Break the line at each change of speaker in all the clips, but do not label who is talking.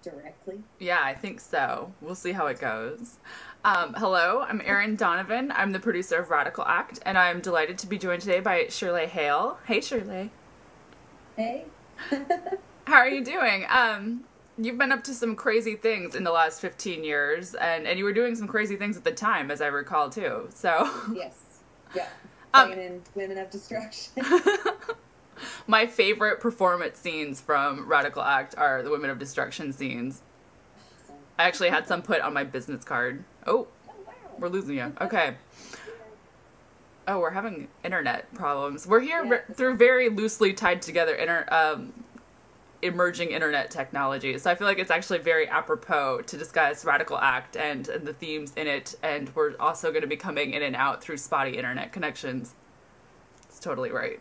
directly.
Yeah, I think so. We'll see how it goes. Hello, I'm Erin Donovan. I'm the producer of Radical Act, and I'm delighted to be joined today by Shirley Hale. Hey, Shirley.
Hey.
How are you doing? You've been up to some crazy things in the last 15 years, and you were doing some crazy things at the time, as I recall, too. So,
Yes. Yeah.
um,
Playing in Women of Destruction.
my favorite performance scenes from Radical Act are the Women of Destruction scenes.
Awesome.
I actually had some put on my business card. Oh,
Oh, wow.
we're losing you. Okay.
Yeah.
Oh, we're having internet problems. We're here
Yeah.
through very loosely tied together emerging internet technology. So I feel like it's actually very apropos to discuss Radical Act and the themes in it. And we're also going to be coming in and out through spotty internet connections. It's totally right.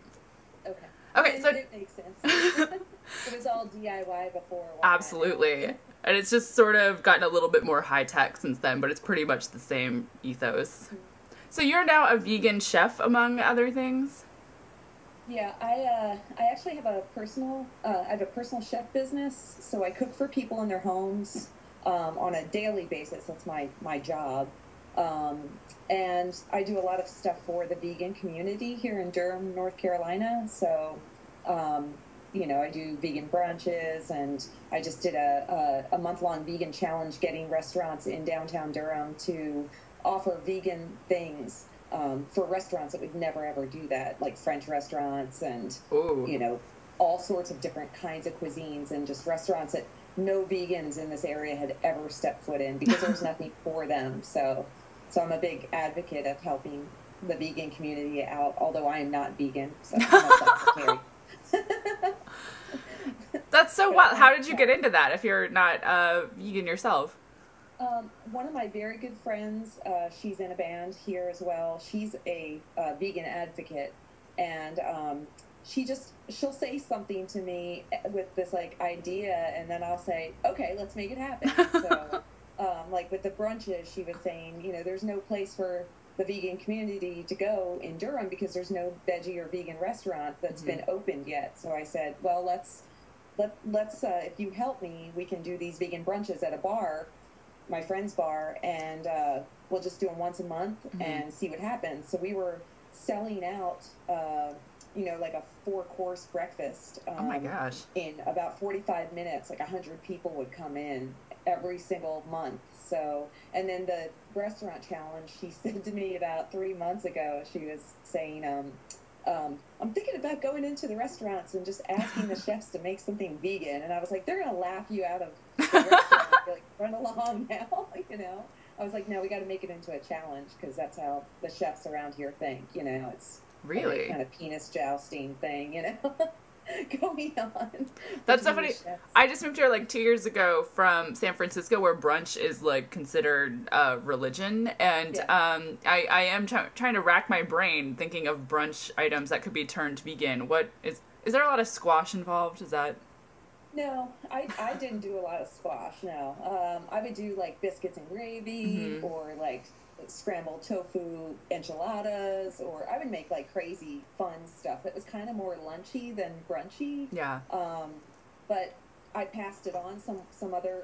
Okay.
Okay, so
It makes sense. It was all DIY before. Why not
absolutely.
now?
And it's just sort of gotten a little bit more high tech since then, but it's pretty much the same ethos. So you're now a vegan chef, among other things?
Yeah, I actually have a personal chef business, so I cook for people in their homes on a daily basis. That's my job, um, and I do a lot of stuff for the vegan community here in Durham, North Carolina. So, um, I do vegan brunches, and I just did a month-long vegan challenge, getting restaurants in downtown Durham to offer vegan things for restaurants that would never ever do that, like French restaurants and,
Ooh.
you know, all sorts of different kinds of cuisines, and just restaurants that no vegans in this area had ever stepped foot in because there was nothing for them. So I'm a big advocate of helping the vegan community out, although I am not vegan, so I'm a secretary.
That's so
But
wild. How did you get into that if you're not vegan yourself?
one of my very good friends, she's in a band here as well. She's a vegan advocate, and she'll say something to me with this like idea, and then I'll say, okay, let's make it happen. So, like with the brunches, she was saying, there's no place for the vegan community to go in Durham because there's no veggie or vegan restaurant that's
Mm-hmm.
been opened yet. So I said, well, let's if you help me, we can do these vegan brunches at a bar, my friend's bar, and we'll just do them once a month
Mm-hmm.
and see what happens. So we were selling out, like a four-course breakfast
Oh my gosh.
in about 45 minutes. Like 100 people would come in every single month. So, and then the restaurant challenge, she said to me about 3 months ago, she was saying, I'm thinking about going into the restaurants and just asking the chefs to make something vegan. And I was like, they're going to laugh you out of the restaurant. Be like, run along now, I was like, no, we got to make it into a challenge because that's how the chefs around here think, it's a
Really?
kind of penis jousting thing, going on
That's so
between the
funny.
chefs.
I just moved here like 2 years ago from San Francisco, where brunch is like considered religion, and
Yeah.
I am trying to rack my brain thinking of brunch items that could be turned vegan. What is there a lot of squash involved? Is that?
No, I didn't do a lot of squash. No, I would do like biscuits and gravy,
Mm-hmm.
or like scrambled tofu enchiladas, or I would make like crazy fun stuff that was kind of more lunchy than brunchy.
Yeah.
Um, but I passed it on. Some other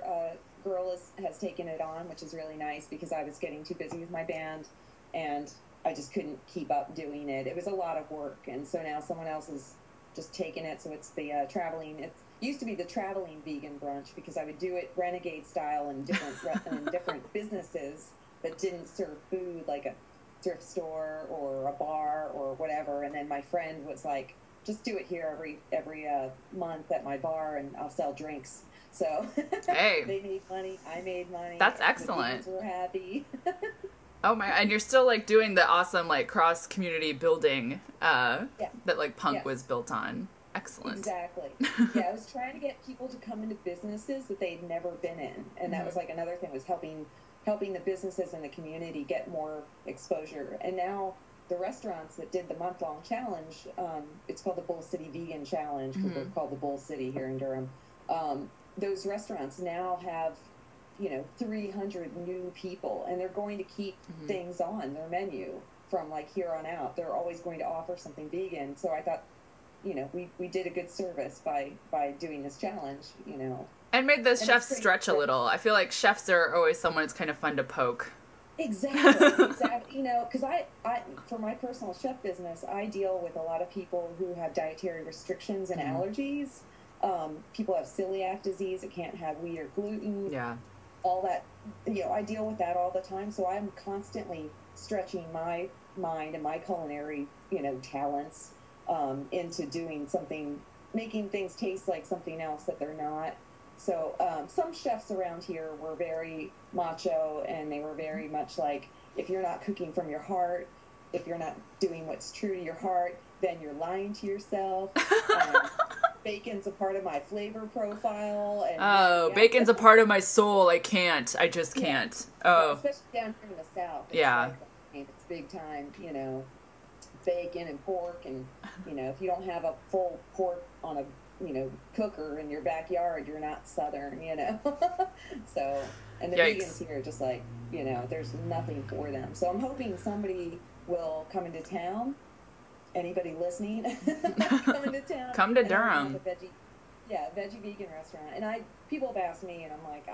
girl has taken it on, which is really nice because I was getting too busy with my band, and I just couldn't keep up doing it. It was a lot of work, and so now someone else is just taking it. So it's the traveling. It used to be the traveling vegan brunch because I would do it renegade style in different businesses that didn't serve food, like a thrift store or a bar or whatever. And then my friend was like, just do it here every month at my bar, and I'll sell drinks. So
Hey,
they made money, I made money,
that's
the
excellent.
vegans were happy.
Oh my! And you're still like doing the awesome like cross community building
Yeah,
that like punk
yes,
was built on. Excellent.
exactly. Yeah, I was trying to get people to come into businesses that they'd never been in, and that
Hmm.
was like another thing, was helping the businesses in the community get more exposure. And now the restaurants that did the month-long challenge, it's called the Bull City Vegan Challenge because we're
Hmm.
called the Bull City here in Durham. Those restaurants now have 300 new people, and they're going to keep
Hmm.
things on their menu from like here on out. They're always going to offer something vegan. So I thought, we did a good service by doing this challenge.
And made the
And
chefs
it's pretty
stretch a
quick.
little. I feel like chefs are always someone it's kind of fun to poke.
Exactly, exactly. You know, because for my personal chef business, I deal with a lot of people who have dietary restrictions and
Mhm.
allergies. People have celiac disease that can't have wheat or gluten.
Yeah.
All that, you know, I deal with that all the time. So I'm constantly stretching my mind and my culinary, you know, talents into doing something, making things taste like something else that they're not. So some chefs around here were very macho, and they were very much like, if you're not cooking from your heart, if you're not doing what's true to your heart, then you're lying to yourself. And bacon's a part of my flavor profile, and
Oh,
yeah,
bacon's a part of my soul. I can't. I just
yeah,
can't.
yeah,
Oh,
especially down here in the South. It's
yeah.
like, I mean, it's big time, you know, bacon and pork, and you know, if you don't have a full pork on a, you know, cooker in your backyard, you're not Southern, you know. So, and the
Yikes.
vegans here are just like, you know, there's nothing for them. So I'm hoping somebody will come into town. Anybody listening, come into town.
Come to
and open up
Durham.
a veggie vegan restaurant. And people have asked me, and I'm like,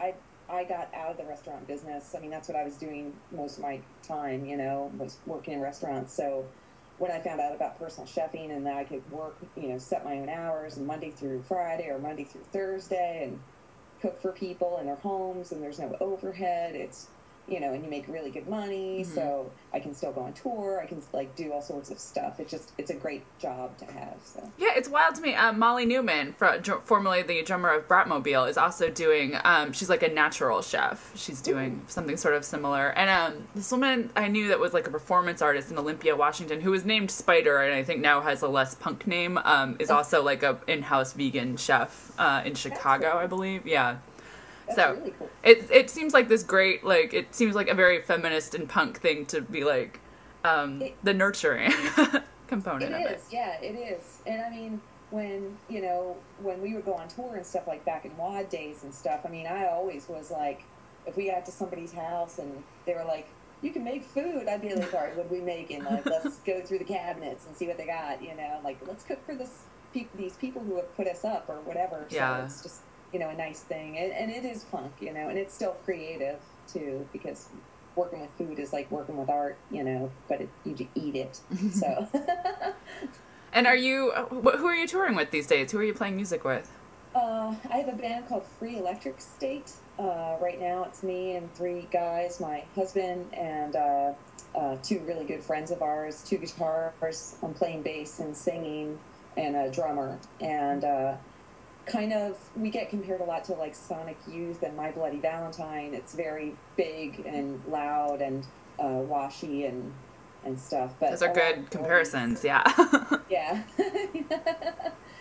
I got out of the restaurant business. I mean, that's what I was doing most of my time, you know, was working in restaurants. So when I found out about personal chefing and that I could work, you know, set my own hours, and Monday through Friday or Monday through Thursday, and cook for people in their homes, and there's no overhead, it's, you know, and you make really good money.
Mhm.
So I can still go on tour, I can like do all sorts of stuff. It's a great job to have. So
Yeah, it's wild to me. Molly Newman, formerly the drummer of Bratmobile, is also doing. She's like a natural chef. She's doing something sort of similar. And this woman I knew that was like a performance artist in Olympia, Washington, who was named Spider, and I think now has a less punk name. Is also like a in-house vegan chef in Chicago,
cool.
I believe. Yeah.
that's
So
really cool.
it seems like this great, like, it seems like a very feminist and punk thing to be like the nurturing component of
It
it.
is, yeah, it is. And I mean, when, you know, when we would go on tour and stuff, like back in WAD days and stuff, I mean, I always was like, if we got to somebody's house and they were like, you can make food, I'd be like, all right, what are we making? Like, let's go through the cabinets and see what they got, you know, like, let's cook for these people who have put us up or whatever. So
Yeah.
it's just, you know, a nice thing. And it is punk, you know, and it's still creative too, because working with food is like working with art, you know, but you eat it. So
And are you, who are you touring with these days? Who are you playing music with?
I have a band called Free Electric State. Right now it's me and 3 guys, my husband and 2 really good friends of ours, 2 guitars. I'm playing bass and singing, and a drummer. And kind of, we get compared a lot to like Sonic Youth and My Bloody Valentine. It's very big and loud and washy and stuff. But
Those are good comparisons, yeah.
yeah.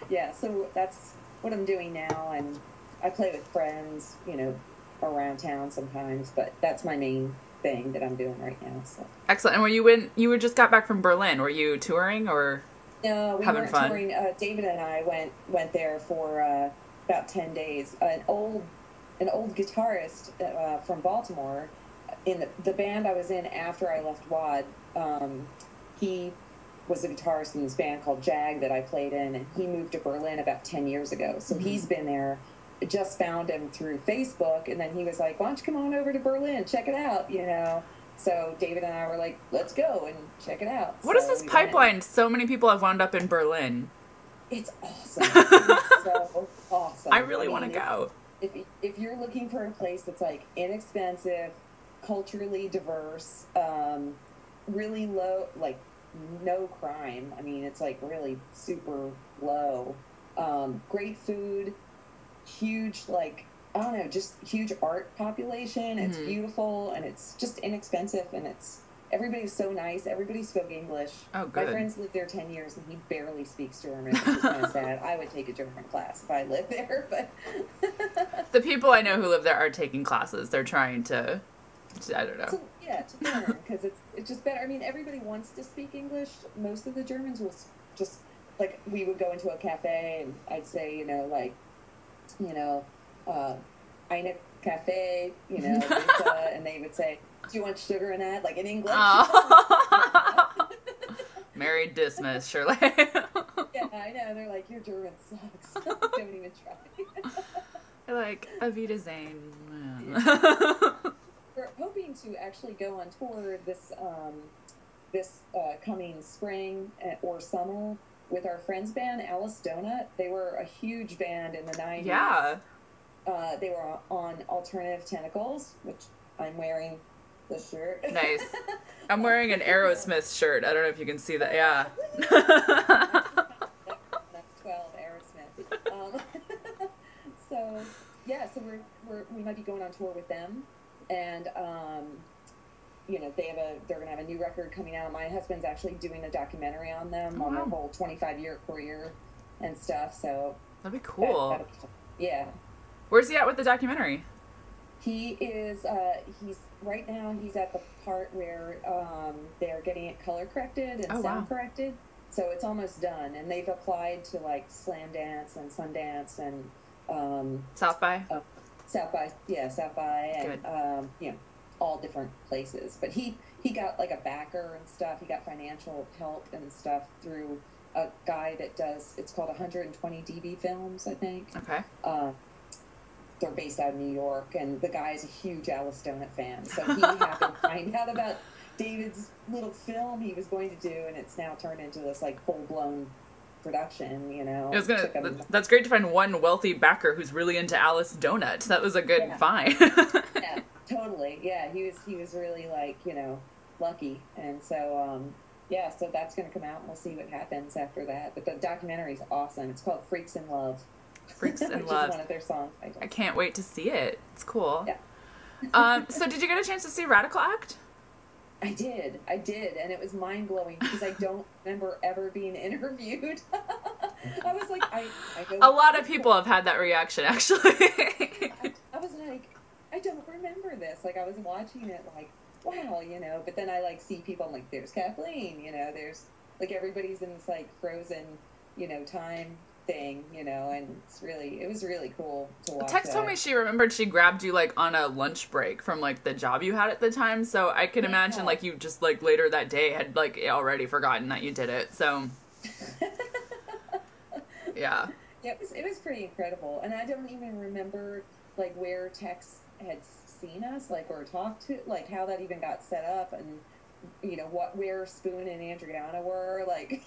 Yeah, so that's what I'm doing now, and I play with friends, you know, around town sometimes, but that's my main thing that I'm doing right now. So
Excellent. And you were just got back from Berlin. Were you touring or
no, we
having
weren't
fun?
touring. David and I went there for about 10 days. An old guitarist from Baltimore, in the band I was in after I left WAD. He was a guitarist in this band called Jag that I played in, and he moved to Berlin about 10 years ago. So he's been there. Just found him through Facebook, and then he was like, why don't you come on over to Berlin, check it out, you know. So David and I were like, let's go and check it out.
What is
So
this
we went.
pipeline? So many people have wound up in Berlin.
It's awesome. It's so awesome.
I really want to
mean,
go.
If you're looking for a place that's like inexpensive, culturally diverse, really low, like no crime. I mean, it's like really super low. Great food, huge, like, I don't know, just huge art population. It's beautiful, and it's just inexpensive, and everybody's so nice. Everybody spoke English.
Oh,
My
good.
friend's lived there 10 years, and he barely speaks German, which is kind of sad. I would take a German class if I lived there, but
The people I know who live there are taking classes. They're trying to, I don't know.
to learn, because it's just better. I mean, everybody wants to speak English. Most of the Germans will just, like, we would go into a cafe, and I'd say, eine cafe, pizza, and they would say, do you want sugar in that? Like in English.
Oh. Married Dismiss, Shirley.
Yeah, I know. They're like, your German sucks. Don't even try.
You're like, Avita Zane.
We're hoping to actually go on tour this coming spring or summer with our friends band Alice Donut. They were a huge band in the 90s.
Yeah.
They were on Alternative Tentacles, which I'm wearing the shirt.
Nice. I'm wearing an Aerosmith shirt. I don't know if you can see that. Yeah.
That's 12 Aerosmith. So yeah, so we might be going on tour with them, and you know, they're gonna have a new record coming out. My husband's actually doing a documentary on them, on their whole 25-year career and stuff. So
that'd be cool.
Yeah.
Where's he at with the documentary?
He is. He's right now. He's at the part where they're getting it color corrected and sound corrected. So it's almost done, and they've applied to like Slam Dance and Sundance and
South by.
South by, and you know, all different places. But he got like a backer and stuff. He got financial help and stuff through a guy that does. It's called 120 dB Films, I think.
Okay.
They're based out of New York, and the guy is a huge Alice Donut fan. So he happened to find out about David's little film he was going to do, and it's now turned into this like full-blown production, you know.
That's great to find one wealthy backer who's really into Alice Donut. That was a good find.
Yeah, totally. Yeah, he was really like, you know, lucky. And so yeah, so that's going to come out, and we'll see what happens after that. But the documentary's awesome. It's called Freaks in Love.
Freaks in
which
Love.
Is one of their songs.
I can't wait to see it. It's cool.
Yeah.
So did you get a chance to see Radical Act?
I did, and it was mind-blowing because I don't remember ever being interviewed. I was like,
a lot of people have had that reaction, actually.
I was like, I don't remember this. Like, I was watching it like, wow, you know, but then I like see people, I'm like, there's Kathleen, you know, there's like everybody's in this like frozen, you know, time thing, you know, and it was really cool to watch.
Tex told me she remembered she grabbed you like on a lunch break from like the job you had at the time, so I can imagine like you just like later that day had like already forgotten that you did it. So yeah, it
was pretty incredible, and I don't even remember like where Tex had seen us, like, or talked to, like how that even got set up, and you know where Spoon and Andriana were, like.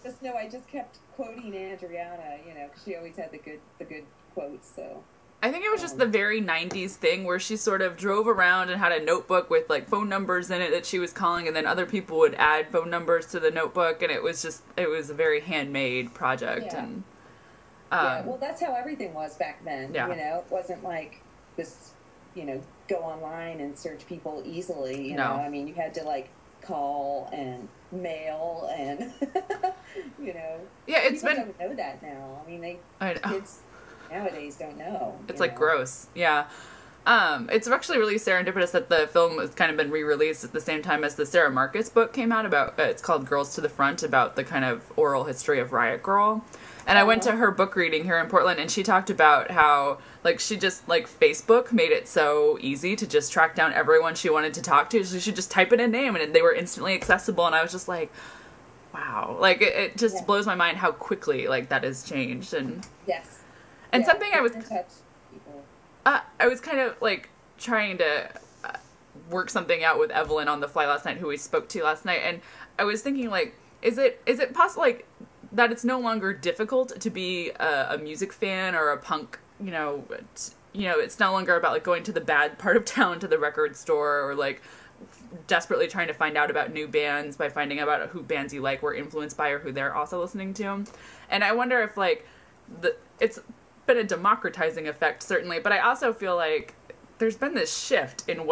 Just no, I just kept quoting Andriana, you know, because she always had the good quotes. So
I think it was just the very 90s thing where she sort of drove around and had a notebook with like phone numbers in it that she was calling, and then other people would add phone numbers to the notebook, and it was a very handmade project.
Yeah.
And
yeah, well, that's how everything was back then.
Yeah.
You know, it wasn't like this, you know, go online and search people easily. You know, I mean, you had to like call and mail and you know, people don't know that now. I mean, kids nowadays don't know.
It's like gross. Yeah. It's actually really serendipitous that the film has kind of been re-released at the same time as the Sarah Marcus book came out about, it's called Girls to the Front, about the kind of oral history of Riot Grrrl. And I went to her book reading here in Portland, and she talked about how, like, she just, like, Facebook made it so easy to just track down everyone she wanted to talk to. So she just type in a name, and they were instantly accessible. And I was just like, wow. Like, it just blows my mind how quickly, like, that has changed. And and something I was kind of, like, trying to work something out with Evelyn on the fly last night, who we spoke to last night. And I was thinking, like, is it possible, like, that it's no longer difficult to be a music fan or a punk, you know, it's no longer about like going to the bad part of town to the record store, or like desperately trying to find out about new bands by finding out about who bands you like were influenced by or who they're also listening to. And I wonder if like it's been a democratizing effect, certainly, but I also feel like there's been this shift in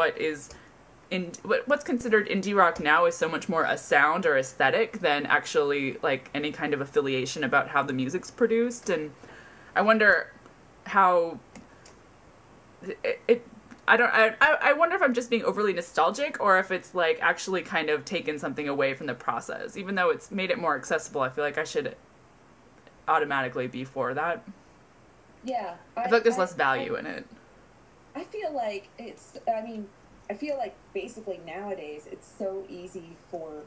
what's considered indie rock now is so much more a sound or aesthetic than actually like any kind of affiliation about how the music's produced. And I wonder how I wonder if I'm just being overly nostalgic, or if it's like actually kind of taken something away from the process. Even though it's made it more accessible, I feel like I should automatically be for that.
Yeah,
I feel like there's less value in it.
I feel like I feel like basically nowadays it's so easy for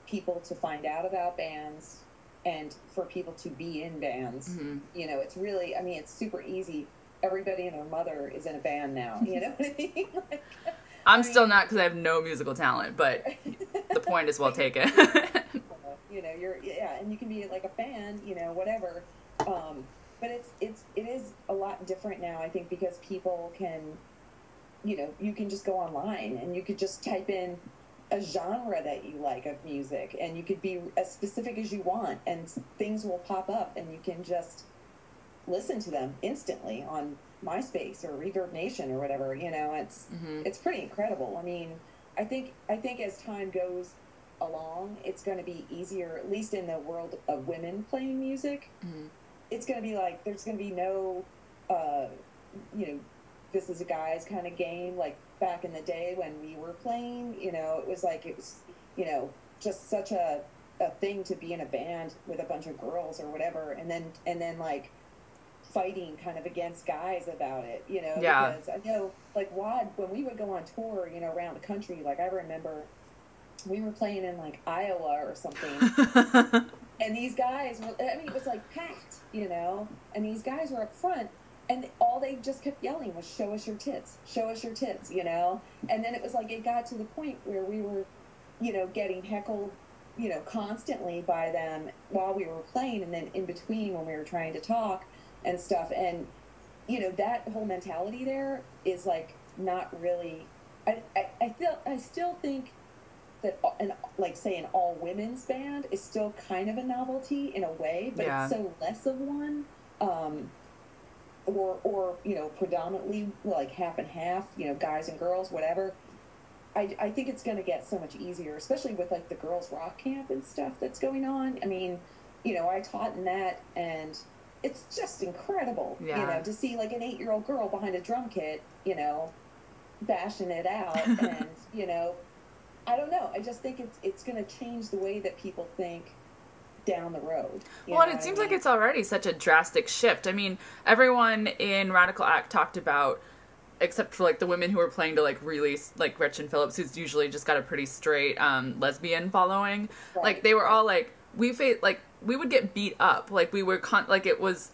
people to find out about bands and for people to be in bands.
Mm-hmm.
You know, it's really, I mean, it's super easy. Everybody and their mother is in a band now. You know what I mean? Like,
I'm still not, because I have no musical talent, but the point is well taken.
You know, and you can be like a fan, you know, whatever. But it is a lot different now, I think, because people can, you know, you can just go online and you could just type in a genre that you like of music, and you could be as specific as you want, and things will pop up, and you can just listen to them instantly on MySpace or Reverb Nation or whatever. You know, it's pretty incredible. I mean, I think as time goes along, it's going to be easier, at least in the world of women playing music. It's going to be like, there's going to be no, you know, this is a guy's kind of game, like back in the day when we were playing. You know, it was, you know, just such a thing to be in a band with a bunch of girls or whatever, and then like fighting kind of against guys about it, you know.
Yeah.
Because I know, like, WAD, when we would go on tour, you know, around the country, like, I remember we were playing in, like, Iowa or something, and these guys were, I mean, it was, like, packed, you know, and these guys were up front, and all they just kept yelling was, show us your tits, you know. And then it was like, it got to the point where we were, you know, getting heckled, you know, constantly by them while we were playing, and then in between when we were trying to talk and stuff. And, you know, that whole mentality there is, like, not really, I still think that, like, say, an all women's band is still kind of a novelty in a way, but it's so less of one. Or you know, predominantly like half and half, you know, guys and girls, whatever. I think it's going to get so much easier, especially with, like, the girls rock camp and stuff that's going on. I mean, you know, I taught in that, and it's just incredible, you know, to see, like, an 8-year-old girl behind a drum kit, you know, bashing it out. And, you know, I don't know, I just think it's going to change the way that people think down the road.
Well, and it seems like it's already such a drastic shift. I mean, everyone in Radical Act talked about, except for, like, the women who were playing to, like, really, like, Gretchen Phillips, who's usually just got a pretty straight lesbian following. Right. Like, they were all like, we would get beat up. Like, we were like, it was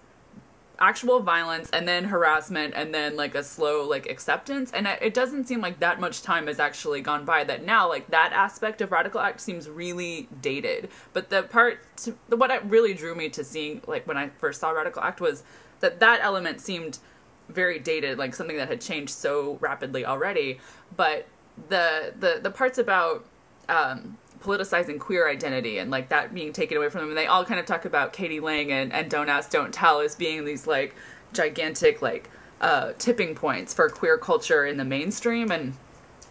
actual violence and then harassment and then, like, a slow, like, acceptance. And it doesn't seem like that much time has actually gone by, that now, like, that aspect of Radical Act seems really dated. But what really drew me to seeing, like, when I first saw Radical Act was that element seemed very dated, like something that had changed so rapidly already. But the parts about politicizing queer identity and, like, that being taken away from them, and they all kind of talk about Katie Lang and Don't Ask, Don't Tell as being these, like, gigantic, like, tipping points for queer culture in the mainstream. And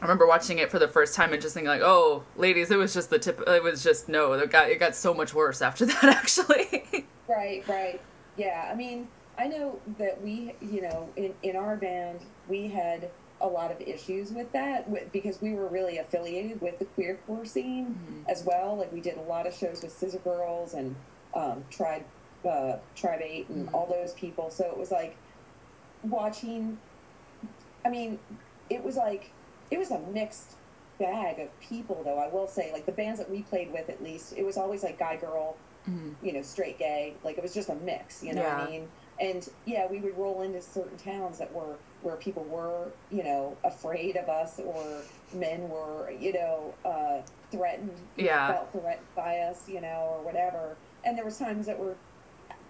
I remember watching it for the first time and just thinking, like, oh, ladies, it was just the tip. It was just, no, it got so much worse after that, actually.
Right. Yeah, I mean, I know that we, you know, in our band, we had a lot of issues with that, because we were really affiliated with the queercore scene as well. Like, we did a lot of shows with Scissor Girls and Tribe 8 and all those people. So it was like watching, I mean, it was a mixed bag of people, though, I will say. Like, the bands that we played with, at least, it was always like guy, girl, you know, straight, gay. Like, it was just a mix, you know what I mean? And yeah, we would roll into certain towns that were where people were, you know, afraid of us, or men were, you know, threatened, felt threatened by us, you know, or whatever. And there was times that were,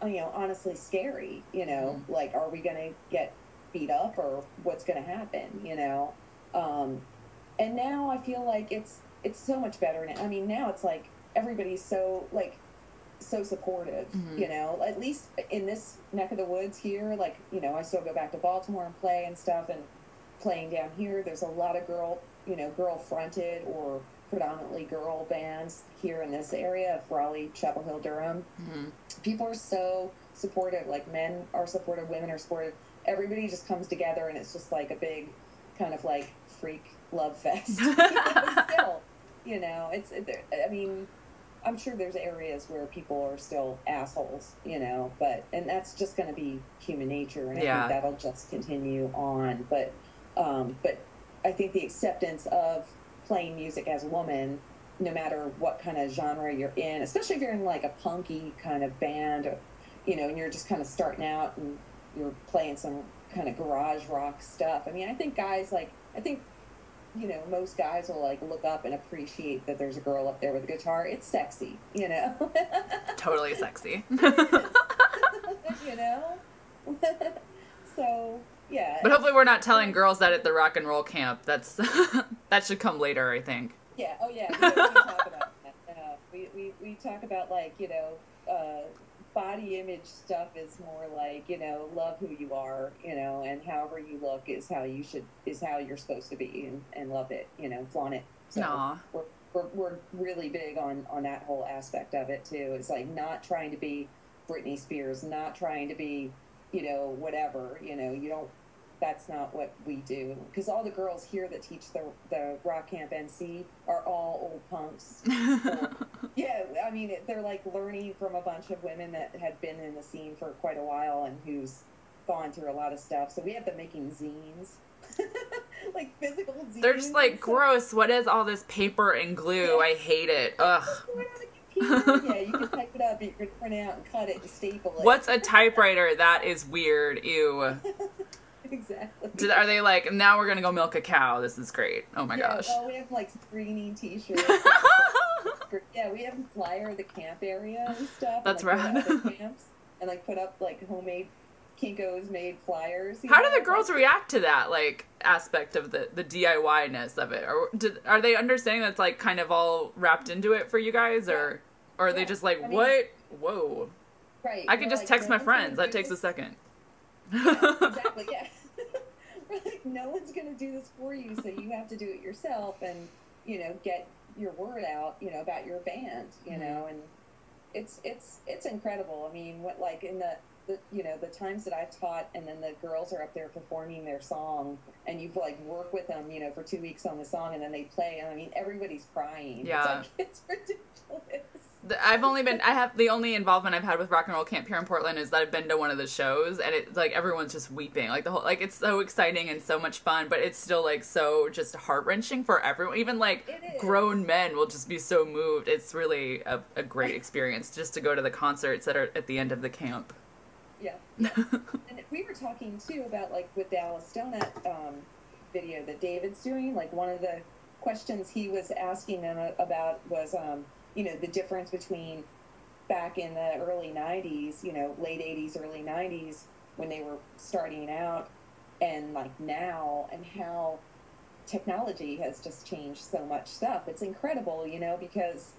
you know, honestly scary, you know, like, are we going to get beat up, or what's going to happen, you know? And now I feel like it's so much better now. I mean, now it's like everybody's so, like, so supportive, you know, at least in this neck of the woods here. Like, you know, I still go back to Baltimore and play and stuff, and playing down here, there's a lot of girl fronted or predominantly girl bands here in this area of Raleigh, Chapel Hill, Durham. People are so supportive. Like, men are supportive, women are supportive. Everybody just comes together, and it's just like a big kind of, like, freak love fest. Still, you know, I mean, I'm sure there's areas where people are still assholes, you know, and that's just going to be human nature, and I think that'll just continue on. But I think the acceptance of playing music as a woman no matter what kind of genre you're in, especially if you're in like a punky kind of band, or, and you're just kind of starting out and you're playing some kind of garage rock stuff. I mean, I think most guys will like look up and appreciate that there's a girl up there with a guitar. It's sexy,
Totally sexy.
So, yeah.
But hopefully we're not telling girls that at the rock and roll camp. That's that should come later, I think.
Yeah. Oh, yeah. We don't really talk about that. We talk about like, body image stuff is more like, love who you are, and however you look is how you're supposed to be, and love it, flaunt it. So
Aww.
we're really big on that whole aspect of it too. It's like not trying to be Britney Spears, not trying to be, whatever, you don't, that's not what we do. Because all the girls here that teach the Rock Camp NC are all old punks. Yeah, I mean, they're like learning from a bunch of women that had been in the scene for quite a while and who's gone through a lot of stuff. So we have them making zines. Like physical zines.
They're just like, gross, what is all this paper and glue? I hate it. Ugh.
Yeah, you can type it up, you can print it out and cut it and staple it.
What's a typewriter? That is weird. Ew.
Exactly.
Are they like, now we're gonna go milk a cow? This is great. Oh my gosh.
Well, we have like screening t-shirts. Yeah, we have a flyer of the camp area and stuff.
That's
and,
right.
Camps and like put up like homemade Kinko's made flyers.
How do the girls react to that like aspect of the DIY-ness of it? Or are they understanding that's like kind of all wrapped into it for you guys, or are they just like, what? Whoa.
Right.
I can just text my friends. That takes a second.
Yeah, exactly. Yeah. Like, no one's going to do this for you, so you have to do it yourself and, get your word out, about your band, and it's incredible. I mean, what, like in the times that I've taught and then the girls are up there performing their song and you've like work with them, for 2 weeks on the song and then they play and I mean, everybody's crying.
Yeah.
It's ridiculous.
The only involvement I've had with Rock and Roll Camp here in Portland is that I've been to one of the shows and it's like everyone's just weeping. Like the whole, like it's so exciting and so much fun, but it's still like so just heart-wrenching for everyone. Even like grown men will just be so moved. It's really a great experience just to go to the concerts that are at the end of the camp.
Yeah. And we were talking too about like with the Alice Donut video that David's doing, like one of the questions he was asking them about was the difference between back in the early 90s, late 80s, early 90s, when they were starting out, and like now, and how technology has just changed so much stuff. It's incredible, because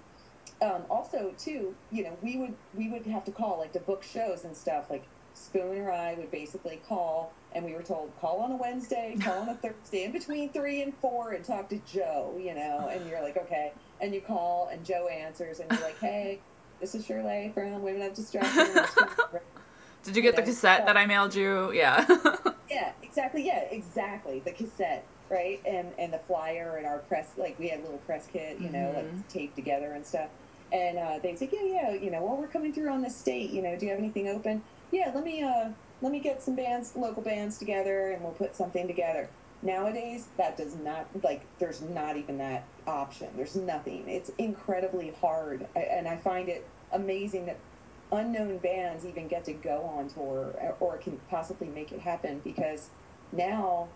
also too, we would have to call like to book shows and stuff. Like Spoon or I would basically call, and we were told call on a Wednesday, call on a Thursday, in between 3 and 4, and talk to Joe. And you're like, okay. And you call, and Joe answers, and you're like, hey, this is Shirley from Women of Distraction.
Did you get the cassette that I mailed you? Yeah.
Yeah, exactly. Yeah, exactly. The cassette, right? And the flyer and our press, like we had a little press kit, like taped together and stuff. And they'd say, yeah, well, we're coming through on this date. Do you have anything open? Yeah, let me get some local bands together, and we'll put something together. Nowadays, that does not, like, there's not even that option. There's nothing. It's incredibly hard, and I find it amazing that unknown bands even get to go on tour or can possibly make it happen, because now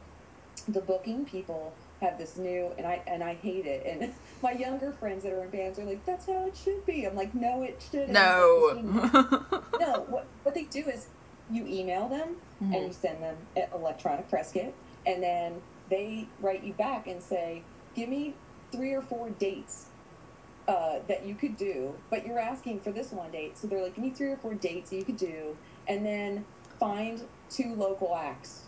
the booking people have this new, and I hate it, and my younger friends that are in bands are like, that's how it should be. I'm like, no, it shouldn't.
No.
No, what they do is you email them and you send them an electronic press kit, and then they write you back and say, give me 3 or 4 dates that you could do, but you're asking for this one date. So they're like, give me 3 or 4 dates you could do, and then find 2 local acts.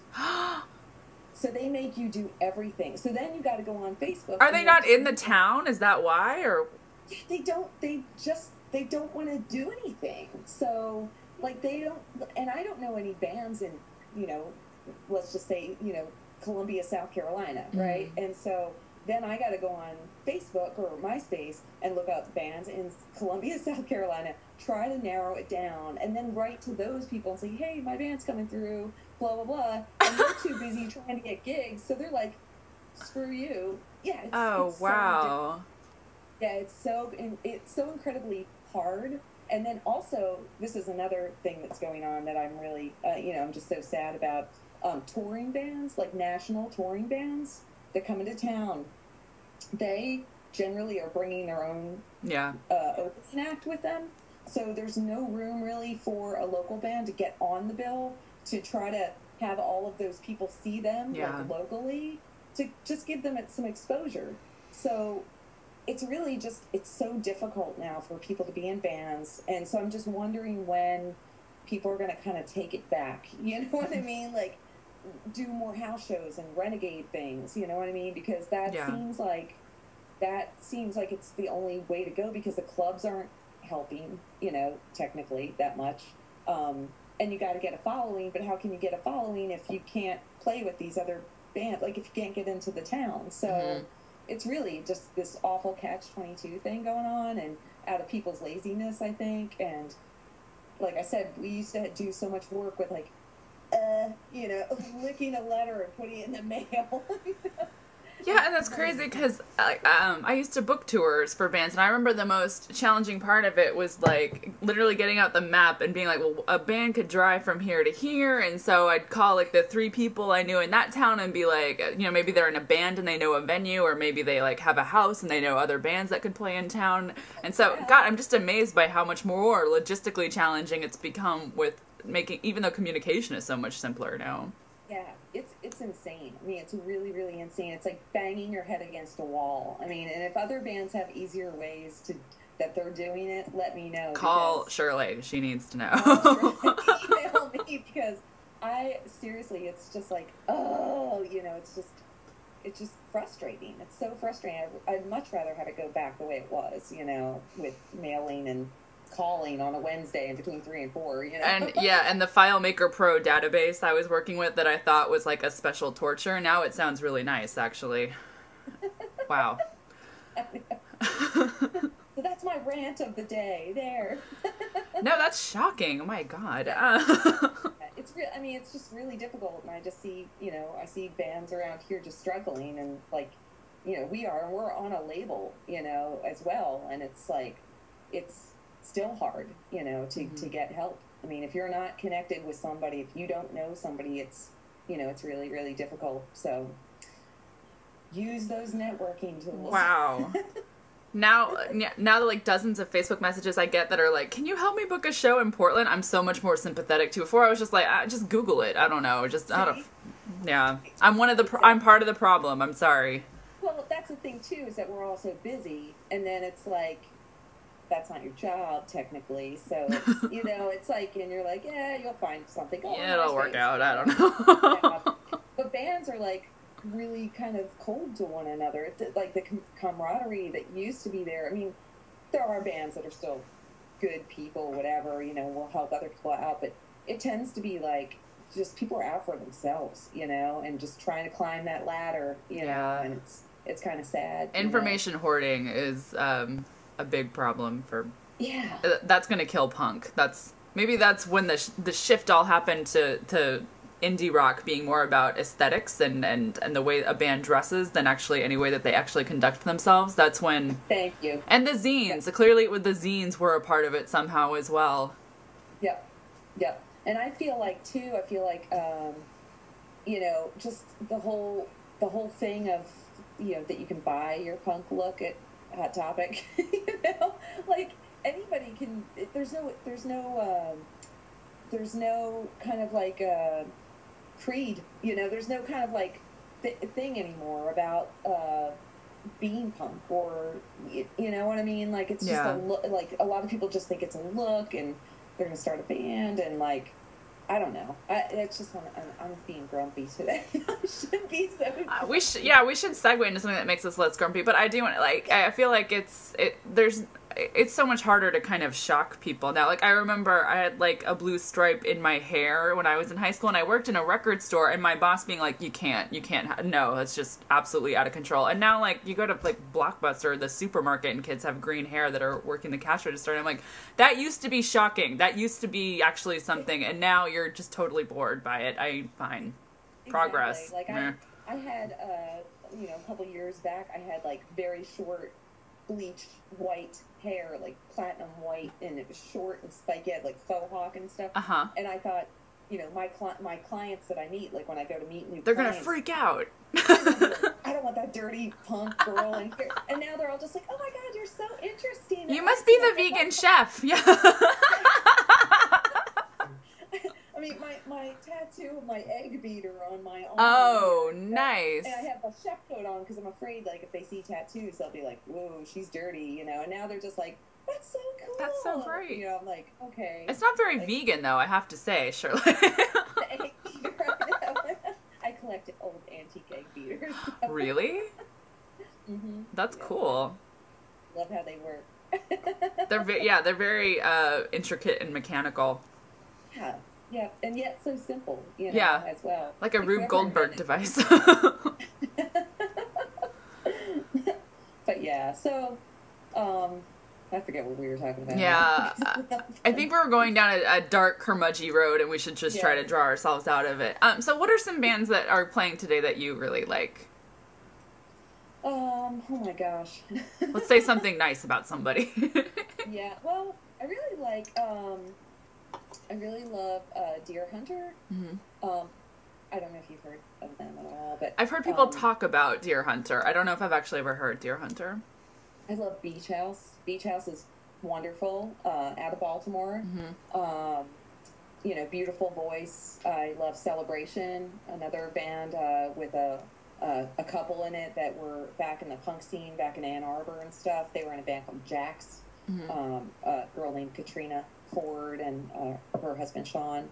So they make you do everything. So then you got to go on Facebook.
Are they not in the town? Is that why? Or
they don't want to do anything. So like they don't, and I don't know any bands in, let's just say, Columbia, South Carolina, right? And so then I got to go on Facebook or MySpace and look up bands in Columbia, South Carolina, try to narrow it down, and then write to those people and say, hey, my band's coming through, blah, blah, blah. And they're too busy trying to get gigs, so they're like, screw you. Yeah. It's
wow.
Yeah, it's so incredibly hard. And then also, this is another thing that's going on that I'm really, I'm just so sad about. Touring bands, like national touring bands that come into town, they generally are bringing their own
Yeah.
opening act with them. So there's no room really for a local band to get on the bill to try to have all of those people see them like locally to just give them some exposure. So it's really just it's so difficult now for people to be in bands, and so I'm just wondering when people are going to kind of take it back. You know what I mean? Like do more house shows and renegade things. You know what I mean? Because that seems like it's the only way to go because the clubs aren't helping, technically that much. And you got to get a following, but how can you get a following if you can't play with these other bands? Like if you can't get into the town. So it's really just this awful catch-22 thing going on, and out of people's laziness, I think. And like I said, we used to do so much work with like, licking a letter and putting it in the mail.
Yeah, and that's crazy because I used to book tours for bands, and I remember the most challenging part of it was like literally getting out the map and being like, well, a band could drive from here to here, and so I'd call like the 3 people I knew in that town and be like, maybe they're in a band and they know a venue, or maybe they like have a house and they know other bands that could play in town. And so, God, I'm just amazed by how much more logistically challenging it's become with making, even though communication is so much simpler now.
Yeah, it's insane. I mean, it's really, really insane. It's like banging your head against a wall. I mean, and if other bands have easier ways that they're doing it, let me know.
Call Shirley. She needs to know.
Email me because seriously, it's just like, it's just frustrating. It's so frustrating. I'd much rather have it go back the way it was, with mailing and calling on a Wednesday in between 3 and 4,
And and the FileMaker Pro database I was working with that I thought was like a special torture. Now it sounds really nice, actually. Wow.
So that's my rant of the day. There.
No, that's shocking. Oh my God.
It's real. I mean, it's just really difficult, and I just see, I see bands around here just struggling, and like, we're on a label, as well, and it's like, it's still hard, to get help. I mean, if you're not connected with somebody, if you don't know somebody, it's, it's really, really difficult. So use those networking tools.
Wow. Now the like dozens of Facebook messages I get that are like, can you help me book a show in Portland? I'm so much more sympathetic to. Before I was just like, just Google it. I don't know. Yeah. I'm part of the problem. I'm sorry.
Well, that's the thing too, is that we're all so busy, and then it's like, that's not your job technically, so it's, it's like, and you're like, yeah, you'll find something.
Yeah, it'll work out. I don't know.
But bands are like really kind of cold to one another. It's like the camaraderie that used to be there. I mean, there are bands that are still good people, whatever, will help other people out, but it tends to be like just people are out for themselves, and just trying to climb that ladder, and it's kind of sad.
Information hoarding is a big problem for that's gonna kill punk. That's when the shift all happened to indie rock being more about aesthetics and the way a band dresses than actually any way that they actually conduct themselves. That's when
thank you.
And the zines, clearly with the zines were a part of it somehow as well.
Yep And I feel like just the whole thing of that you can buy your punk look at Hot Topic, like anybody can. There's no kind of like creed, there's no kind of like thing anymore about being punk, or you know what I mean, like it's just a look. Like a lot of people just think it's a look, and they're gonna start a band, and like I don't know. It's just I'm being grumpy today. I shouldn't be so.
We should segue into something that makes us less grumpy. But I do want to I feel like it's so much harder to kind of shock people now. Like I remember I had like a blue stripe in my hair when I was in high school, and I worked in a record store, and my boss being like, you can't, no, it's just absolutely out of control. And now like you go to like Blockbuster, the supermarket, and kids have green hair that are working the cash register, and I'm like, that used to be shocking. That used to be actually something, and now you're just totally bored by it. Fine. Progress.
Exactly. Like I had a couple years back, I had like very short bleach white hair, like platinum white, and it was short and spiky, had like faux hawk and stuff. And I thought, you know, my clients that I meet, like when I go to meet new
they're
clients,
gonna freak out.
I don't want that dirty punk girl in here. And now they're all just like, oh my god, you're so interesting.
You must be the vegan chef. Yeah.
I mean, my tattoo of my egg beater on my arm.
Oh, nice.
And I have a chef coat on because I'm afraid, like, if they see tattoos, they'll be like, whoa, she's dirty, you know. And now they're just like, that's so cool.
That's so great.
You know, I'm like, okay.
It's not very vegan, though, I have to say, Shirley.
The egg beater. I collected old antique egg beaters.
Really?
Mm-hmm.
That's cool.
Love how they work.
They're very intricate and mechanical.
Yeah. Yeah, and yet so simple, you know, as well.
Like a Rube Goldberg device.
But yeah, so, I forget what we were talking about.
Yeah, I think we were going down a dark, curmudgeon road, and we should just try to draw ourselves out of it. So what are some bands that are playing today that you really like?
Oh my gosh.
Let's say something nice about somebody.
Yeah, well, I really like, I really love Deer Hunter.
Mm-hmm.
I don't know if you've heard of them at all, but
I've heard people talk about Deer Hunter. I don't know if I've actually ever heard Deer Hunter.
I love Beach House. Beach House is wonderful, out of Baltimore.
Mm-hmm.
You know, beautiful voice. I love Celebration, another band with a couple in it that were back in the punk scene, back in Ann Arbor and stuff. They were in a band called Jax. Mm-hmm. A girl named Katrina Ford and her husband Sean.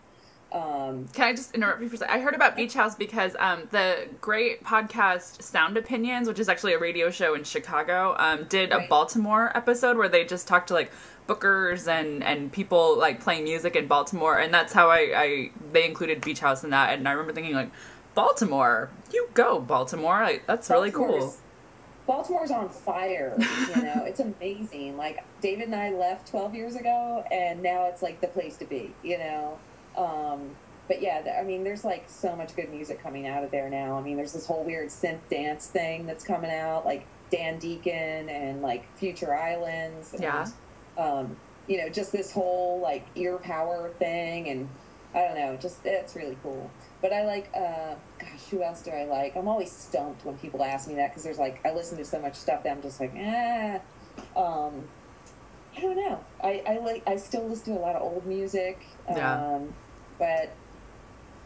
Can I just interrupt you for a second? I heard about Beach House because the great podcast Sound Opinions, which is actually a radio show in Chicago, did a Baltimore episode where they just talked to like bookers and people like playing music in Baltimore, and that's how they included Beach House in that. And I remember thinking like, Baltimore, you go Baltimore, like, that's really cool.
Baltimore's on fire, you know, it's amazing. Like, David and I left 12 years ago, and now it's, like, the place to be, you know. But, yeah, I mean, there's, like, so much good music coming out of there now. I mean, there's this whole weird synth dance thing that's coming out, like Dan Deacon and, like, Future Islands. And, you know, just this whole, like, ear power thing, and I don't know, just, it's really cool. But I like, gosh, who else do I like? I'm always stumped when people ask me that because there's like, I listen to so much stuff that I'm just like, I don't know. I still listen to a lot of old music, but I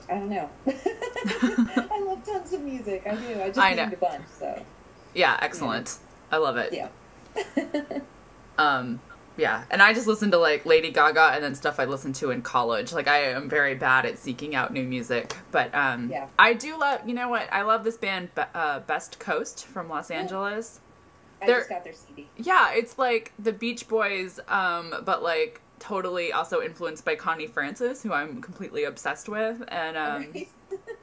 don't know. I love tons of music. I do. I just named a bunch, so.
Yeah, excellent. Yeah. I love it.
Yeah.
Yeah, and I just listen to, like, Lady Gaga and then stuff I listened to in college. Like, I am very bad at seeking out new music. But, I do love, you know what, I love this band, Best Coast from Los Angeles.
I just got their CD.
Yeah, it's like the Beach Boys, but, like, totally also influenced by Connie Francis, who I'm completely obsessed with. And,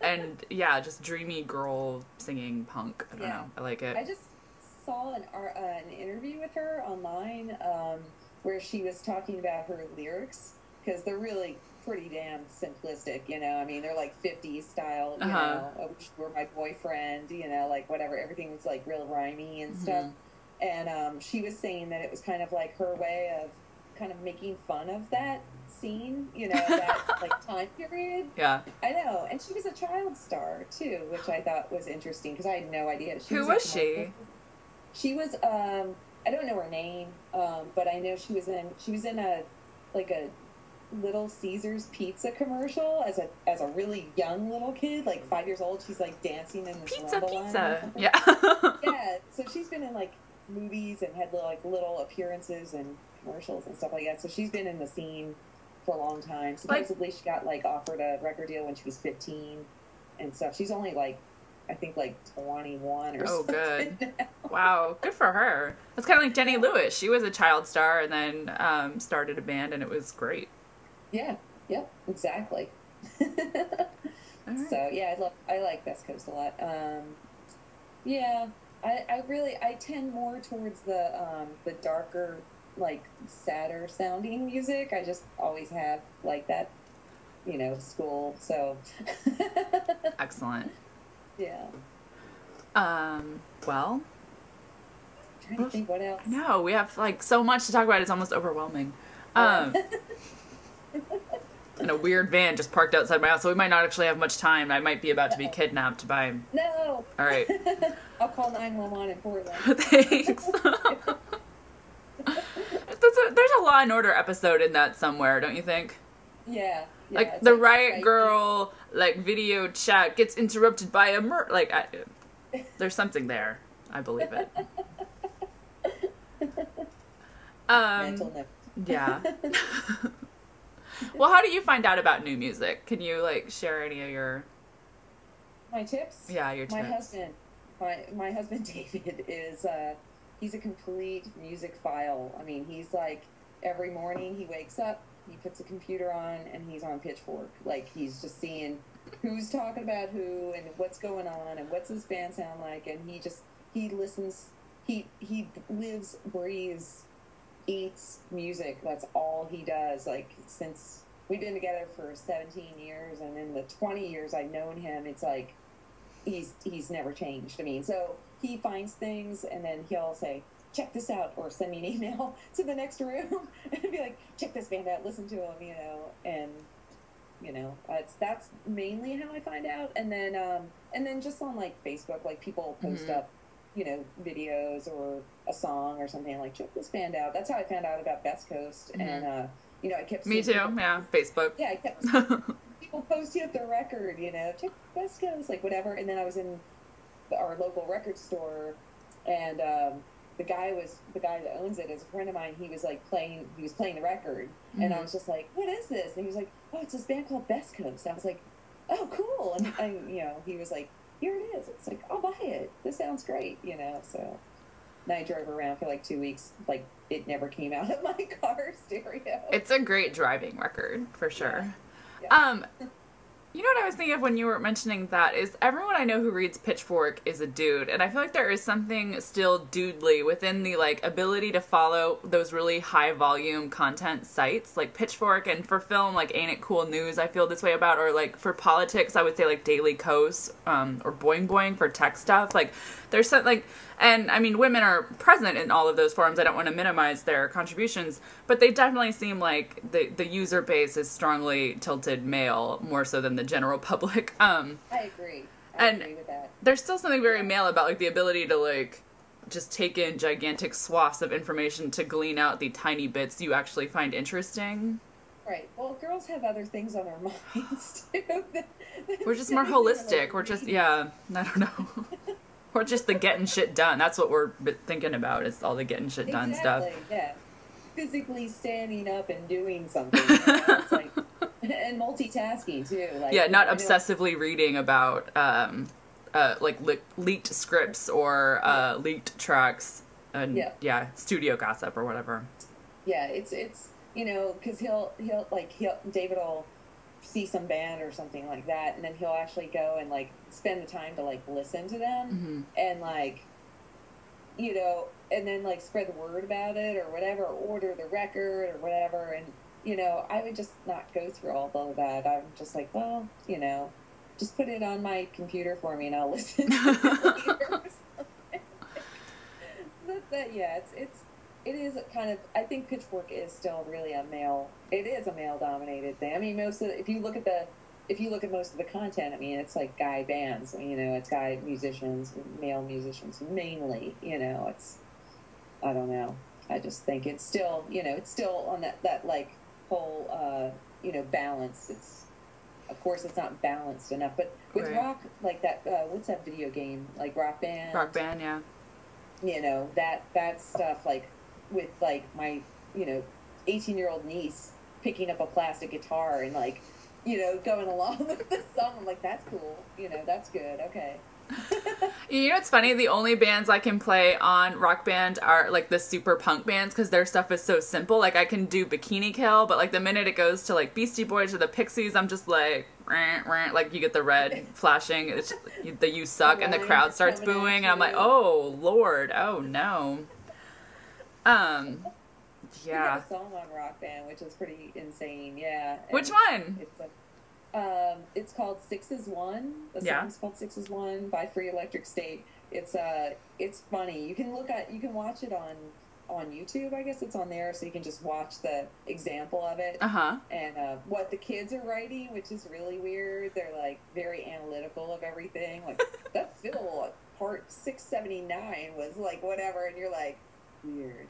and, yeah, just dreamy girl singing punk. I don't know. I like it.
I just saw an interview with her online, where she was talking about her lyrics, because they're really pretty damn simplistic, you know. I mean, they're like 50s style, you know, I wish you were my boyfriend, you know, like whatever. Everything was like real rhymey and stuff. And she was saying that it was kind of like her way of kind of making fun of that scene, you know, that like time period.
Yeah.
I know. And she was a child star too, which I thought was interesting because I had no idea.
Who was she?
She was, I don't know her name, but I know she was in a Little Caesars pizza commercial as a really young little kid, like 5 years old. She's like dancing in this
pizza.
Yeah. Yeah. So she's been in like movies and had like little appearances and commercials and stuff like that. So she's been in the scene for a long time. Supposedly she got like offered a record deal when she was 15 and stuff. She's only like, I think like 21 or something. Oh, good. Now.
Wow, good for her. That's kind of like Jenny Lewis. She was a child star and then started a band, and it was great.
Yeah. Yep. Exactly. Right. So yeah, I like Best Coast a lot. Yeah, I tend more towards the darker, like sadder sounding music. I just always have like that, you know, school. So.
Excellent.
Yeah.
Well,
trying to think what else.
No, we have like so much to talk about. It's almost overwhelming. And a weird van just parked outside my house, so we might not actually have much time. I might be about to be kidnapped by...
No!
All right.
I'll call 911 in Portland.
Thanks. There's a Law and Order episode in that somewhere, don't you think?
Yeah.
Like, the Riot Girl, like, video chat gets interrupted by a there's something there. I believe it.
Mental note.
Yeah. Well, how do you find out about new music? Can you, like, share any of your...
My tips?
Yeah, your tips.
My husband David is, he's a complete music file. I mean, he's like, every morning he wakes up, he puts a computer on, and he's on Pitchfork. Like, he's just seeing who's talking about who, and what's going on, and what's this band sound like, and he listens, he lives, breathes, eats music. That's all he does. Like, since we've been together for 17 years, and in the 20 years I've known him, it's like he's never changed. I mean, so he finds things, and then he'll say, check this out, or send me an email to the next room and be like, check this band out, listen to them, you know. And you know, that's mainly how I find out. And then just on like Facebook, like people post up, you know, videos or a song or something, like, check this band out. That's how I found out about Best Coast. And you know, I kept
me too. Yeah, Facebook.
Yeah, I kept people posting up their record, you know, check Best Coast, like whatever. And then I was in our local record store, and the guy that owns it is a friend of mine. He was playing the record, and I was just like, what is this? And he was like, oh, it's this band called Best Coast. I was like, oh, cool. And you know, he was like, here it is. It's like, I'll buy it. This sounds great, you know. So then I drove around for like 2 weeks, like it never came out of my car stereo.
It's a great driving record for sure.
Yeah.
You know what I was thinking of when you were mentioning that is everyone I know who reads Pitchfork is a dude, and I feel like there is something still dudely within the like ability to follow those really high volume content sites like Pitchfork, and for film like Ain't It Cool News I feel this way about, or like for politics I would say like Daily Kos or Boing Boing for tech stuff. Like there's some like, and I mean women are present in all of those forums. I don't want to minimize their contributions, but they definitely seem like the user base is strongly tilted male more so than the general public.
I agree. I agree with that.
There's still something very male about like the ability to like just take in gigantic swaths of information to glean out the tiny bits you actually find interesting.
Right. Well, girls have other things on their minds too.
We're just more holistic. We're just, yeah, I don't know. Or just the getting shit done. That's what we're thinking about, is all the getting shit done stuff.
Yeah. Physically standing up and doing something. You know? It's like, and multitasking too. Like,
yeah, not obsessively reading about like leaked scripts or leaked tracks and studio gossip or whatever.
Yeah, it's you know, because David will see some band or something like that, and then he'll actually go and like spend the time to like listen to them and like, you know, and then like spread the word about it or whatever, or order the record or whatever. And you know, I would just not go through all of that. I'm just like, well, you know, just put it on my computer for me and I'll listen to it later. It is kind of, I think Pitchfork is still really a male dominated thing. I mean, if you look at most of the content, I mean, it's like guy bands, you know, it's guy musicians, male musicians mainly, you know, I don't know. I just think it's still, you know, it's still on that like whole, you know, balance. Of course it's not balanced enough, but with rock, like that, what's that video game? Like Rock Band?
Rock Band, yeah.
You know, that stuff, like, with, like, my, you know, 18-year-old niece picking up a plastic guitar and, like, you know, going along with the song. I'm like, that's cool. You know, that's good. Okay.
You know what's funny? The only bands I can play on Rock Band are, like, the super punk bands because their stuff is so simple. Like, I can do Bikini Kill, but, like, the minute it goes to, like, Beastie Boys or the Pixies, I'm just like, rah, rah, like, you get the red flashing, it's the you suck, and the crowd starts booing, and I'm like, oh, Lord, oh, no. Yeah.
We have a song on Rock Band, which is pretty insane. Yeah. And
which one?
It's called 6 is 1. The song's called 6 is 1 by Free Electric State. It's funny. You can watch it on YouTube. I guess it's on there, so you can just watch the example of it.
Uh-huh.
And what the kids are writing, which is really weird. They're like very analytical of everything. Like that fiddle part 679 was like whatever, and you're like weird.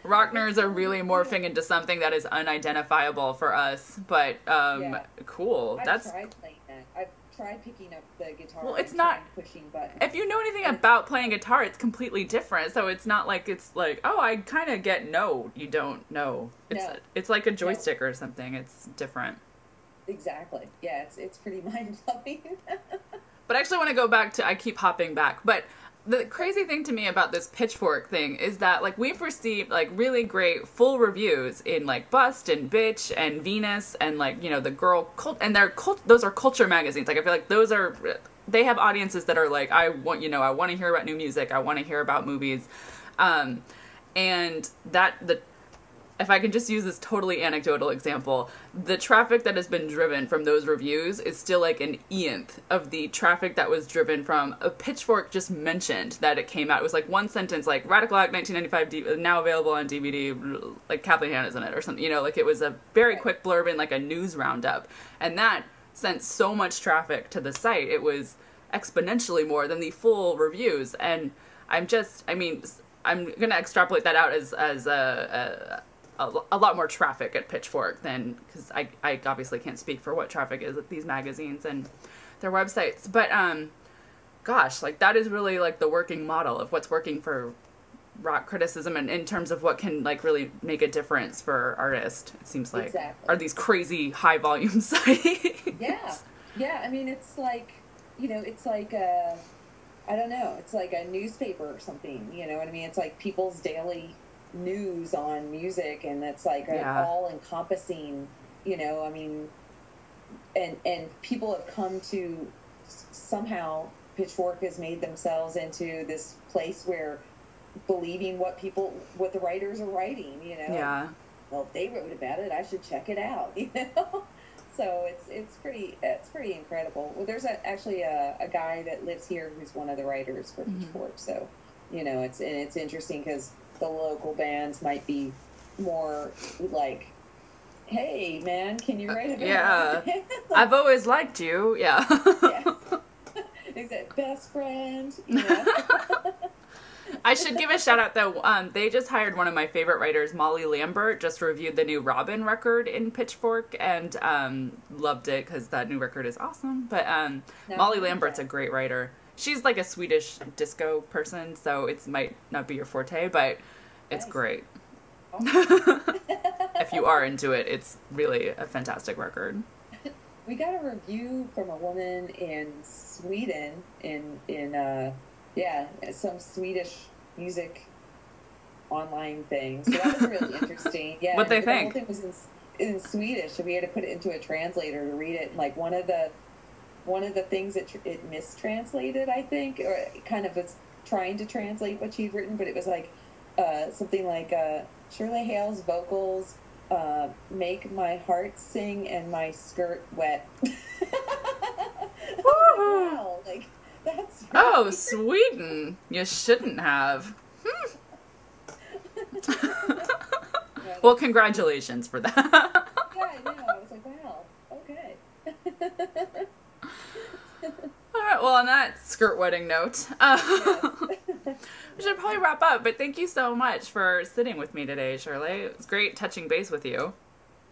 Rock nerds are really morphing into something that is unidentifiable for us, but
Yeah.
cool.
I've
That's
tried playing that. I've tried picking up the guitar.
Well, it's
and
not-
trying pushing buttons.
if you know anything about playing guitar, it's completely different. So it's not like oh, I kind of get no, you don't know. It's like a joystick or something. It's different.
Exactly. Yeah, it's pretty mind blowing.
But I actually want to go back to, I keep hopping back, but the crazy thing to me about this Pitchfork thing is that, like, we've received, like, really great full reviews in, like, Bust and Bitch and Venus and, like, you know, the Girl Cult, and those are culture magazines. Like, I feel like they have audiences that are like, I want to hear about new music, I want to hear about movies, and if I can just use this totally anecdotal example, the traffic that has been driven from those reviews is still like an th of the traffic that was driven from a Pitchfork just mentioned that it came out. It was like one sentence, like Radical Act 1995, now available on DVD, like Kathleen Hanna's in it or something. You know, like it was a very quick blurb in like a news roundup. And that sent so much traffic to the site. It was exponentially more than the full reviews. And I'm going to extrapolate that out as a lot more traffic at Pitchfork than, because I obviously can't speak for what traffic is at these magazines and their websites, but gosh, like that is really like the working model of what's working for rock criticism, and in terms of what can like really make a difference for artists, it seems like.
Exactly.
Are these crazy high volume sites.
Yeah, I mean, it's like, you know, it's like I don't know, it's like a newspaper or something, you know what I mean? It's like people's daily news on music, and it's like all encompassing, you know, I mean, and people have come to somehow Pitchfork has made themselves into this place where believing what the writers are writing, you know.
Yeah.
Well, if they wrote about it, I should check it out, you know. So it's pretty incredible. Well, there's actually a guy that lives here who's one of the writers for Pitchfork. So, you know, it's interesting because the local bands might be more like, hey man, can you write about
Yeah. I've always liked you. Yeah.
Yeah. Is it best friend? You know?
I should give a shout out though. They just hired one of my favorite writers, Molly Lambert, just reviewed the new Robin record in Pitchfork and loved it because that new record is awesome. But Molly Lambert's a great writer. She's like a Swedish disco person, so it might not be your forte, but it's great.
Awesome.
If you are into it, it's really a fantastic record.
We got a review from a woman in Sweden in some Swedish music online thing. So that was really interesting. Yeah,
What'd they think?
The whole thing was in Swedish, so we had to put it into a translator to read it. And like one of the things it mistranslated, I think, or it kind of was trying to translate what she'd written, but it was like something like Shirley Hale's vocals make my heart sing and my skirt wet. Wow, like that's
Oh, Sweden! You shouldn't have. Well, congratulations for that.
Yeah, I know. I was like, wow, okay.
All right, well, on that skirt wedding note, we should probably wrap up, but thank you so much for sitting with me today, Shirley. It was great touching base with you.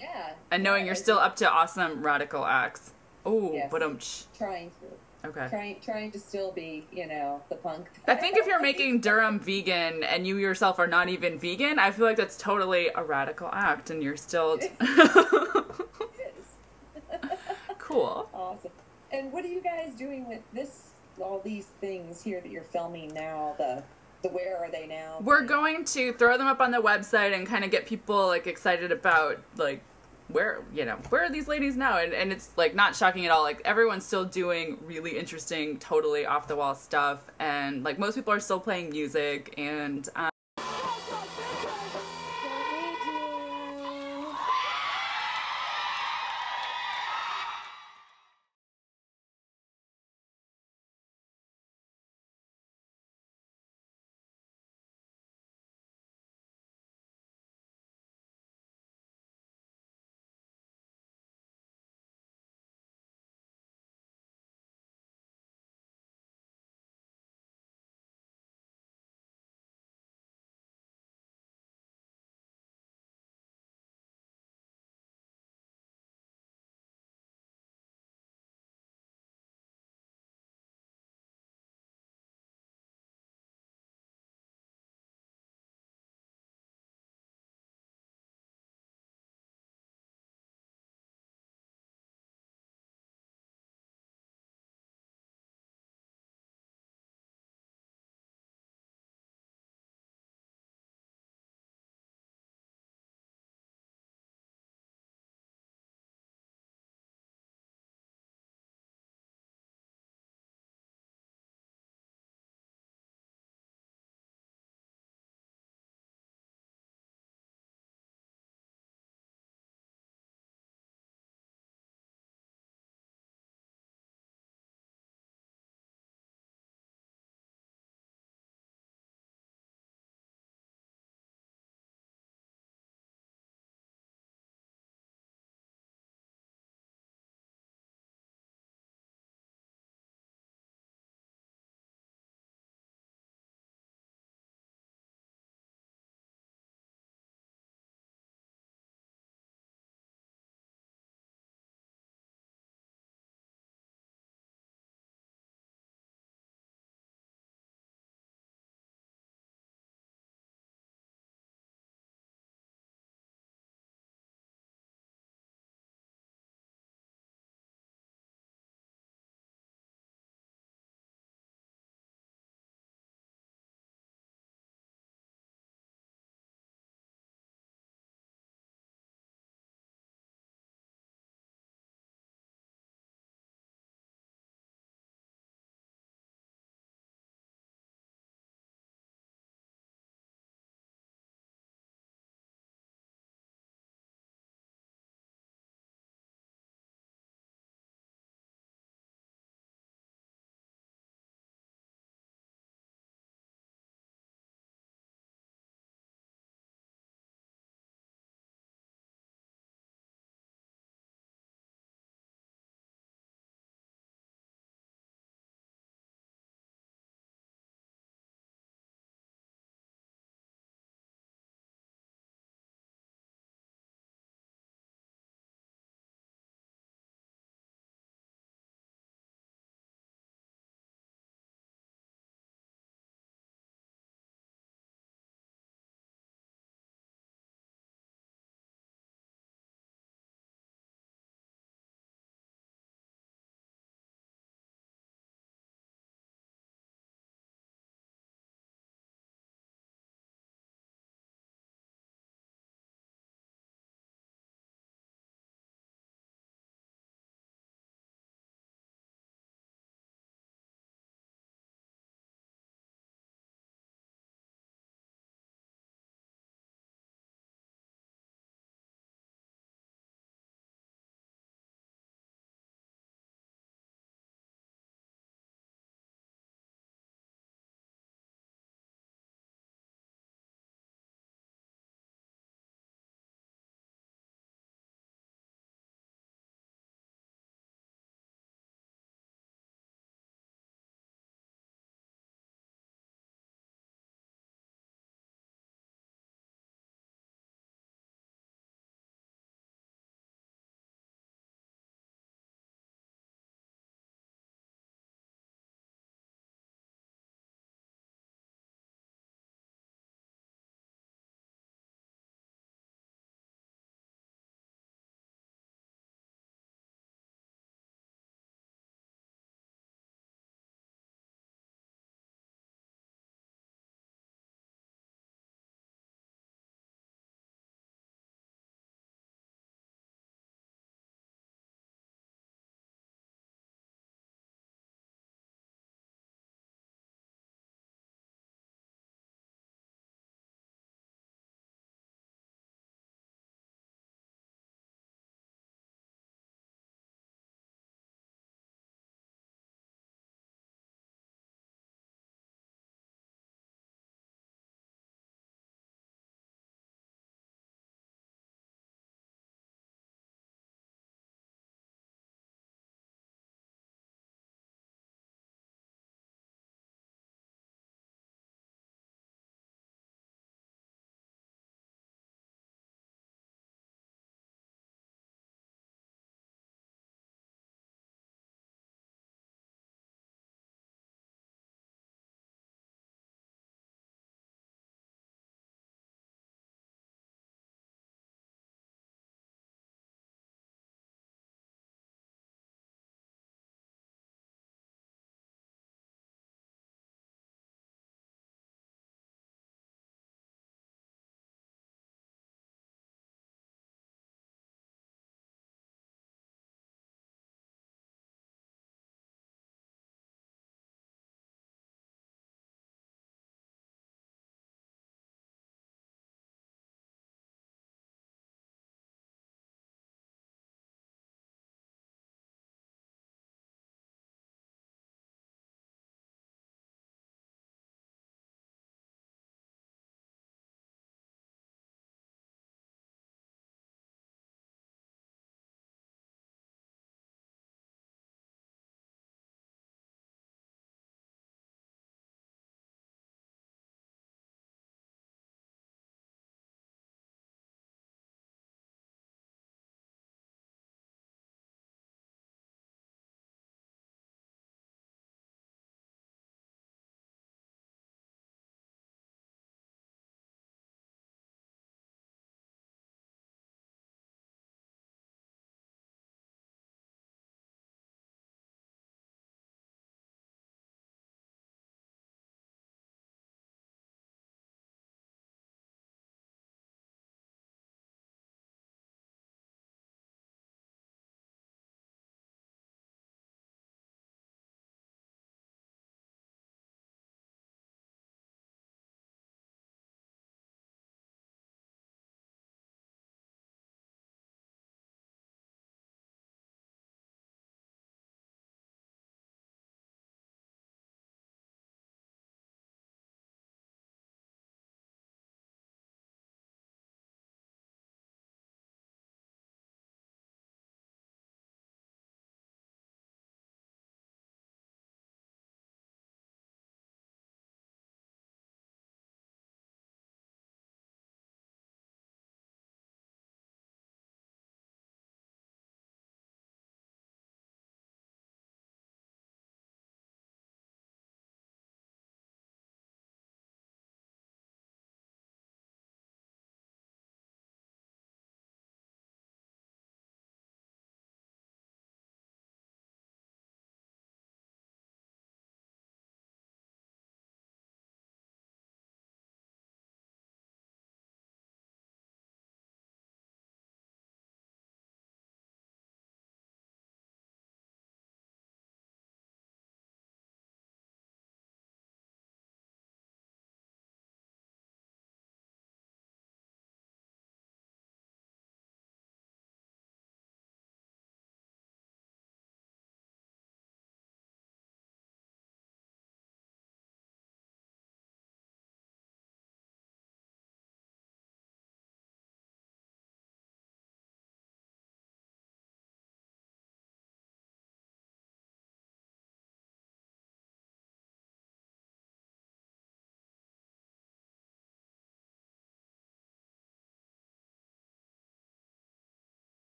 Yeah.
And knowing you're still up to awesome radical acts. Oh,
Yes.
but
Trying to.
okay.
Trying to still be, you know, the punk.
I think if you're making Durham vegan and you yourself are not even vegan, I feel like that's totally a radical act, and you're still
It is.
cool.
Awesome. And what are you guys doing with all these things here that you're filming now? The where are they now?
We're going to throw them up on the website and kind of get people like excited about like where are these ladies now? And it's like not shocking at all. Like everyone's still doing really interesting, totally off the wall stuff, and like most people are still playing music, and